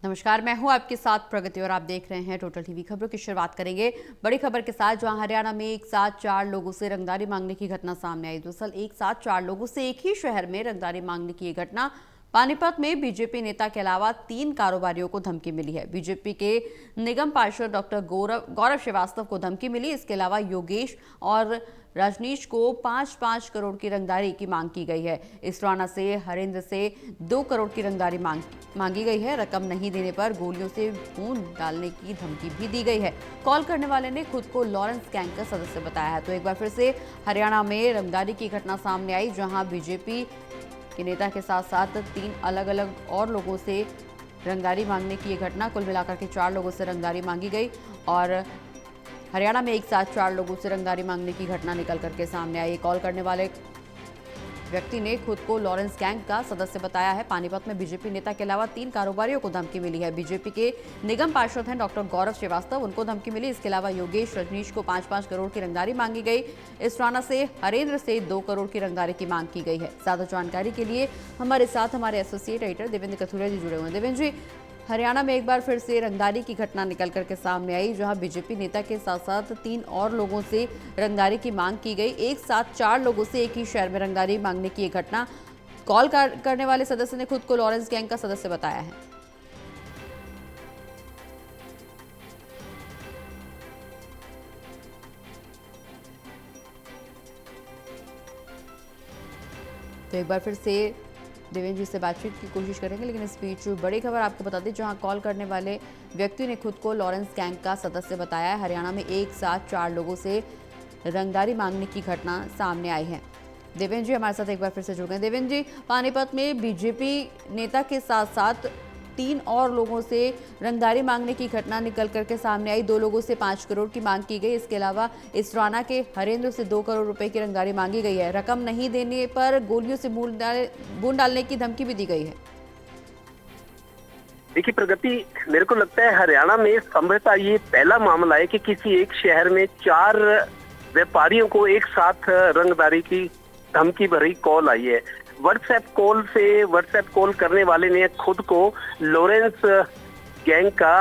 नमस्कार, मैं हूं आपके साथ प्रगति और आप देख रहे हैं टोटल टीवी। खबरों की शुरुआत करेंगे बड़ी खबर के साथ, जहां हरियाणा में एक साथ 4 लोगों से रंगदारी मांगने की घटना सामने आई। दरअसल एक साथ 4 लोगों से एक ही शहर में रंगदारी मांगने की ये घटना पानीपत में बीजेपी नेता के अलावा 3 कारोबारियों को धमकी मिली है। बीजेपी के निगम पार्षद डॉक्टर गौरव श्रीवास्तव को धमकी मिली। इसके अलावा योगेश और रजनीश को 5-5 करोड़ की रंगदारी की मांग की गई है। इसराना से हरेंद्र से 2 करोड़ की रंगदारी मांगी गई है। रकम नहीं देने पर गोलियों से खून डालने की धमकी भी दी गई है। कॉल करने वाले ने खुद को लॉरेंस गैंग का सदस्य बताया है। तो एक बार फिर से हरियाणा में रंगदारी की घटना सामने आई, जहां बीजेपी के नेता के साथ साथ 3 अलग अलग और लोगों से रंगदारी मांगने की ये घटना, कुल मिलाकर के 4 लोगों से रंगदारी मांगी गई। और हरियाणा में एक साथ 4 लोगों से रंगदारी मांगने की घटना निकल करके सामने आई। कॉल करने वाले व्यक्ति ने खुद को लॉरेंस गैंग का सदस्य बताया है। पानीपत में बीजेपी नेता के अलावा 3 कारोबारियों को धमकी मिली है। बीजेपी के निगम पार्षद हैं डॉक्टर गौरव श्रीवास्तव, उनको धमकी मिली। इसके अलावा योगेश, रजनीश को 5-5 करोड़ की रंगदारी मांगी गई। इसराना से हरेंद्र से 2 करोड़ की रंगदारी की मांग की गई है। ज्यादा जानकारी के लिए हमारे साथ हमारे एसोसिएट एडिटर देवेंद्र कथुरिया जी जुड़े हुए हैं। देवेंद्र जी, हरियाणा में एक बार फिर से रंगदारी की घटना निकल करके सामने आई, जहां बीजेपी नेता के साथ साथ 3 और लोगों से रंगदारी की मांग की गई। एक साथ 4 लोगों से एक ही शहर में रंगदारी मांगने की ये घटना, कॉल करने वाले सदस्य ने खुद को लॉरेंस गैंग का सदस्य बताया है। तो एक बार फिर से देवेंद्र जी से बातचीत की कोशिश करेंगे, लेकिन इस बीच बड़ी खबर आपको बता दें, जहां कॉल करने वाले व्यक्ति ने खुद को लॉरेंस गैंग का सदस्य बताया है। हरियाणा में एक साथ 4 लोगों से रंगदारी मांगने की घटना सामने आई है। देवेंद्र जी हमारे साथ एक बार फिर से जुड़ गए। देवेंद्र जी, पानीपत में बीजेपी नेता के साथ साथ 3 और लोगों से रंगदारी मांगने की घटना निकल करके सामने आई। 2 लोगों से 5 करोड़ की मांग की गई। इसके अलावा इसराना के हरेंद्र से 2 करोड़ रुपए की रंगदारी मांगी गई है। रकम नहीं देने पर गोलियों से बूंद डालने की धमकी भी दी गई है। देखिए प्रगति, मेरे को लगता है हरियाणा में संभवतः ये पहला मामला है कि किसी एक शहर में 4 व्यापारियों को एक साथ रंगदारी की धमकी भरी कॉल आई है। व्हाट्सएप कॉल करने वाले ने खुद को लॉरेंस गैंग का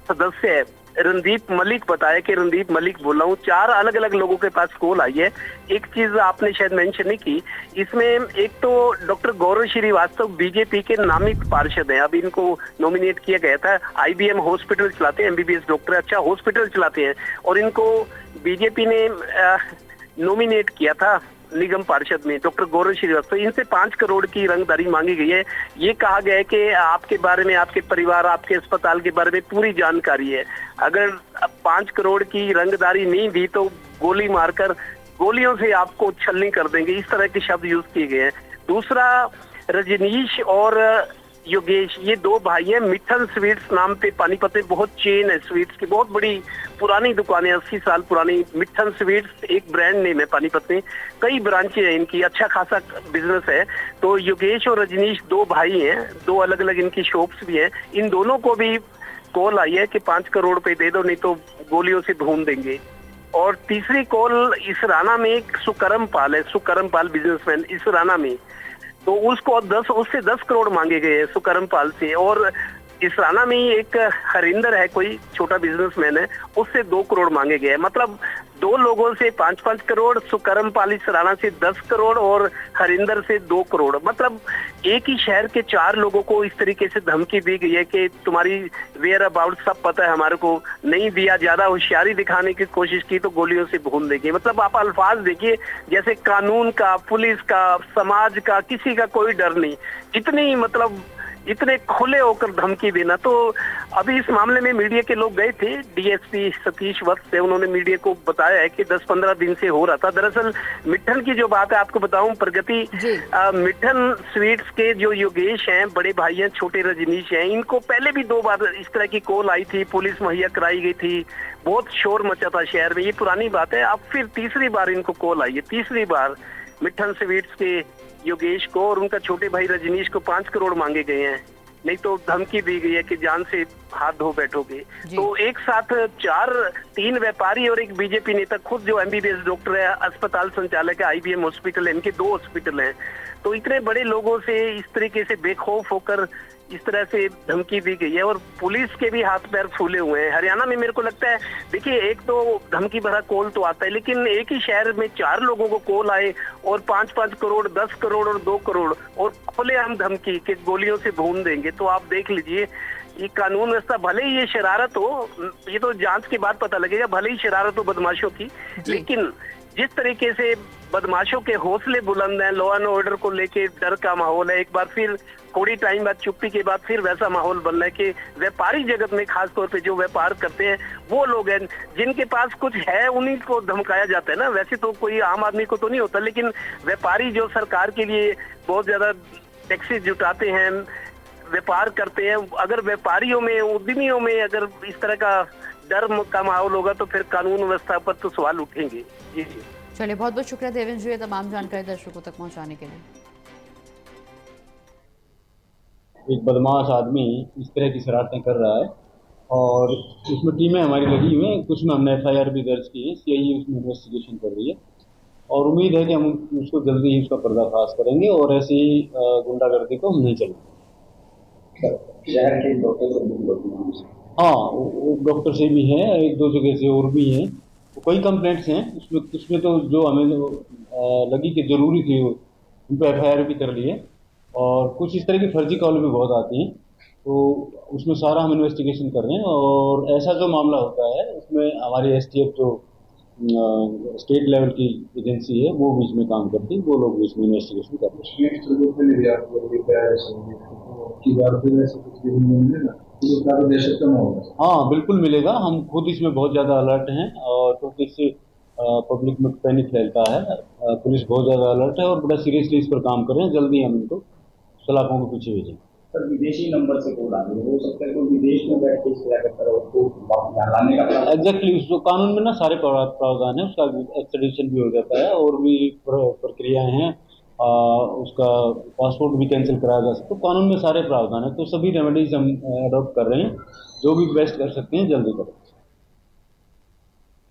सदस्य रणदीप मलिक बताया कि रणदीप मलिक बोल रहा हूँ। 4 अलग अलग लोगों के पास कॉल आई है। एक चीज आपने शायद मेंशन नहीं की, इसमें एक तो डॉक्टर गौरव श्रीवास्तव बीजेपी के नामित पार्षद हैं। अब इनको नॉमिनेट किया गया था। IBM हॉस्पिटल चलाते हैं, MBBS डॉक्टर, अच्छा हॉस्पिटल चलाते हैं, और इनको बीजेपी ने नॉमिनेट किया था निगम पार्षद में, डॉक्टर गौरव श्रीवास्तव। इनसे 5 करोड़ की रंगदारी मांगी गई है। ये कहा गया है कि आपके बारे में, आपके परिवार, आपके अस्पताल के बारे में पूरी जानकारी है। अगर 5 करोड़ की रंगदारी नहीं दी तो गोली मारकर गोलियों से आपको छलनी कर देंगे, इस तरह के शब्द यूज किए गए हैं। दूसरा, रजनीश और योगेश, ये 2 भाई हैं। मिठन स्वीट्स नाम पे पानीपत में बहुत चेन है स्वीट्स की, बहुत बड़ी पुरानी दुकानें, 80 साल पुरानी। मिठन स्वीट्स एक ब्रांड नेम है पानीपत में, कई ब्रांचें हैं इनकी, अच्छा खासा बिजनेस है। तो योगेश और रजनीश 2 भाई हैं, 2 अलग अलग इनकी शॉप्स भी हैं। इन दोनों को भी कॉल आई है कि 5 करोड़ रुपए दे दो, नहीं तो गोलियों से भून देंगे। और तीसरी कॉल इसराना में एक सुकरम पाल है, सुकरम पाल बिजनेसमैन इसराना में, तो उसको उससे 10 करोड़ मांगे गए हैं सुकरम पाल से। और इसराना में ही एक हरिंदर है, कोई छोटा बिजनेसमैन है, उससे 2 करोड़ मांगे गए हैं। मतलब 2 लोगों से 5-5 करोड़, सुकरम पाल इसराना से 10 करोड़ और हरिंदर से 2 करोड़। मतलब एक ही शहर के 4 लोगों को इस तरीके से धमकी दी गई है कि तुम्हारी वेयर अबाउट सब पता है हमारे को, नहीं दिया, ज्यादा होशियारी दिखाने की कोशिश की तो गोलियों से भून देंगे। मतलब आप अल्फाज देखिए, जैसे कानून का, पुलिस का, समाज का, किसी का कोई डर नहीं, इतने खुले होकर धमकी देना। तो अभी इस मामले में मीडिया के लोग गए थे, DSP सतीश वत्स से, उन्होंने मीडिया को बताया है कि 10-15 दिन से हो रहा था। दरअसल मिठन की जो बात है आपको बताऊं प्रगति, मिठन स्वीट्स के जो योगेश हैं, बड़े भाई हैं, छोटे रजनीश हैं, इनको पहले भी 2 बार इस तरह की कॉल आई थी, पुलिस मुहैया कराई गई थी, बहुत शोर मचा था शहर में, ये पुरानी बात है। अब फिर तीसरी बार इनको कॉल आई है, तीसरी बार मिठन स्वीट्स के योगेश को और उनका छोटे भाई रजनीश को 5 करोड़ मांगे गए हैं, नहीं तो धमकी दी गई है कि जान से हाथ धो बैठोगे। तो एक साथ 3 व्यापारी और एक बीजेपी नेता, खुद जो MBBS डॉक्टर है, अस्पताल संचालक है, IBM हॉस्पिटल है, इनके 2 हॉस्पिटल हैं। तो इतने बड़े लोगों से इस तरीके से बेखौफ होकर इस तरह से धमकी दी गई है और पुलिस के भी हाथ पैर फूले हुए हैं। हरियाणा में मेरे को लगता है, देखिए एक तो धमकी भरा कॉल तो आता है, लेकिन एक ही शहर में 4 लोगों को कॉल आए और 5-5 करोड़, 10 करोड़ और 2 करोड़ और खुलेआम धमकी के गोलियों से भून देंगे, तो आप देख लीजिए ये कानून व्यवस्था, भले ही ये शरारत हो, ये तो जांच के बाद पता लगेगा, भले ही शरारत हो बदमाशों की, लेकिन जिस तरीके से बदमाशों के हौसले बुलंद हैं, लॉ एंड ऑर्डर को लेके डर का माहौल है, एक बार फिर थोड़ी टाइम बाद चुप्पी के बाद फिर वैसा माहौल बन रहा है कि व्यापारी जगत में खासतौर पे जो व्यापार करते हैं वो लोग हैं जिनके पास कुछ है उन्हीं को धमकाया जाता है ना। वैसे तो कोई आम आदमी को तो नहीं होता, लेकिन व्यापारी जो सरकार के लिए बहुत ज्यादा टैक्सेस जुटाते हैं, व्यापार करते हैं, अगर व्यापारियों में, उद्यमियों में अगर इस तरह का डर का माहौल होगा तो फिर कानून व्यवस्था पर तो सवाल उठेंगे। जी चलिए, बहुत बहुत शुक्रिया देवेंद्र जी, ये तमाम जानकारी दर्शकों तक पहुंचाने के लिए। एक बदमाश आदमी इस तरह की शरारतें कर रहा है और उसमें टीमें हमारी लगी हुई हैं, कुछ में हमने FIR भी दर्ज की है, CIE उसमें इन्वेस्टिगेशन कर रही है और उम्मीद है कि हम उसको जल्दी ही उसका पर्दाफाश करेंगे और ऐसी गुंडागर्दी को हम नहीं चलेंगे। शहर के डॉक्टर, हाँ डॉक्टर से भी हैं, 1-2 जगह से और भी हैं, तो कई कंप्लेंट्स हैं उसमें तो जो हमें लगी कि जरूरी थी उन पर FIR भी कर लिए और कुछ इस तरह की फर्जी कॉल भी बहुत आती हैं, तो उसमें सारा हम इन्वेस्टिगेशन कर रहे हैं और ऐसा जो मामला होता है उसमें हमारी STF जो स्टेट लेवल की एजेंसी है वो भी इसमें काम करती है, वो लोग भी इसमें इन्वेस्टिगेशन करते हैं। हाँ बिल्कुल मिलेगा, हम खुद इसमें बहुत ज़्यादा अलर्ट हैं और क्योंकि इससे पब्लिक में पैनिक फैलता है, पुलिस बहुत ज़्यादा अलर्ट है और बड़ा सीरियसली इस पर काम कर रहे हैं, जल्दी हम इनको सलाखों के पीछे भेजेंगे। सर विदेशी नंबर से कॉल आ रही है, हो सकता है कोई विदेश में बैठ के इस तरह करता है, उसको लाने का एग्जैक्टली उस कानून में ना सारे प्रावधान है, उसका एक्सट्रेडिशन भी हो जाता है और भी प्रक्रियाएं हैं, उसका पासपोर्ट भी कैंसिल कराया जा सकता है, तो कानून में सारे प्रावधान है, तो सभी रेमेडीज हम अडॉप्ट कर रहे हैं, जो भी बेस्ट कर सकते हैं जल्दी करें।